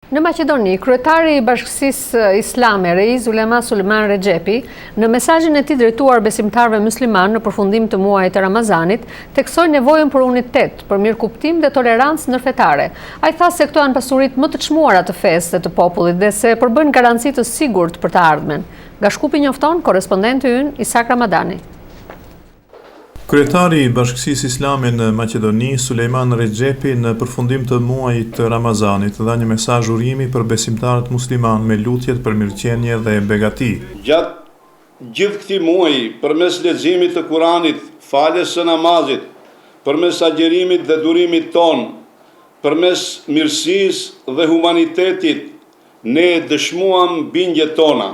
Në Maqedoni, kryetari i Bashkisë Islame Reiz Ulema Sulejman Rexhepi, në mesazhin e tij drejtuar besimtarëve musliman në përfundim të muajit të Ramazanit, theksoi nevojën për unitet, për mirëkuptim dhe tolerancë ndërfetare. Ai tha se këto janë pasuritë më të çmuara të fesë dhe të popullit dhe se përbën garanci të sigurt për të ardhmen. Nga Shkupi njofton korrespondenti ynë Isak Ramadani. Kryetari i Bashkisë Islame në Maqedoni, Sulejman Rexhepi, në përfundim të muajit të Ramazanit, dha një mesazh urimi për besimtarët musliman me lutjet për mirëqenie dhe begati. Gjatë gjithë këtij muaji, përmes leximit të Kuranit, faljes së namazit, përmes agjerimit dhe durimit ton, përmes mirësisë dhe humanitetit, ne dëshmuam bindjet tona.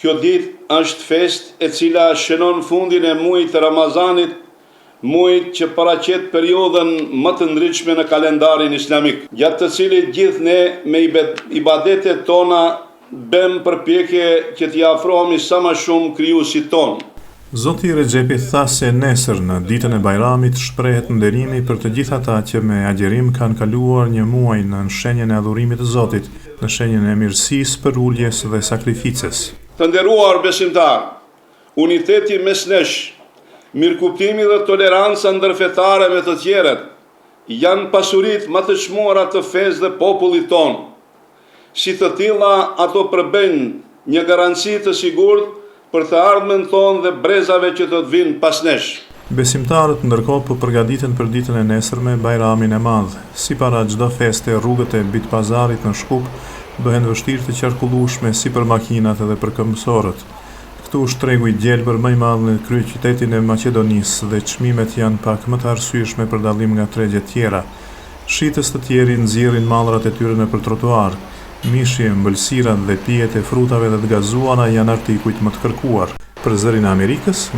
Kjo ditë është festë e cila shënon fundin e muajit të Ramazanit, muajit që paraqet periudhën më të ndritshme në kalendarin islamik, gjatë të cilit gjithë ne me ibadetet tona bëm përpjekje që t'i afrohemi sa më shumë krijuesit ton. Zoti Rexhepi tha se nesër në ditën e Bajramit shprehet nderimi për të gjithë ata që me agjerim kanë kaluar një muaj në shenjën e adhurimit të Zotit, në shenjën e mirësisë, përuljes dhe sakrificës. Të nderuar besimtar, uniteti mes nesh, mirëkuptimi dhe toleranca ndërfetare me të tjerët janë pasuritë më të çmuara të fesë dhe popullit ton. Si të tilla, ato përbëjnë një garanci të sigurt për të ardhmen tonë dhe brezave që të vinë pas nesh. Besimtarët ndërkohë po përgatiten për ditën e nesërme, Bajramin e Madh. Sipara çdo feste, rrugët e Bitpazarit në Shkup bëhen vështirë të qarkullueshme si për makinat edhe për këmbësorët. Këtu është tregu i gjelbër më i madh në kryeqytetin e Maqedonisë dhe çmimet janë pak më të arsyeshme për dallim nga tregjet tjera. Shitës të tjerë nxjerrin mallrat e tyre nëpër trotuar. Mishi, ëmbëlsirat dhe pijet e frutave dhe të gazuara janë artikujt më të kërkuar. Për zërin e Amerikës,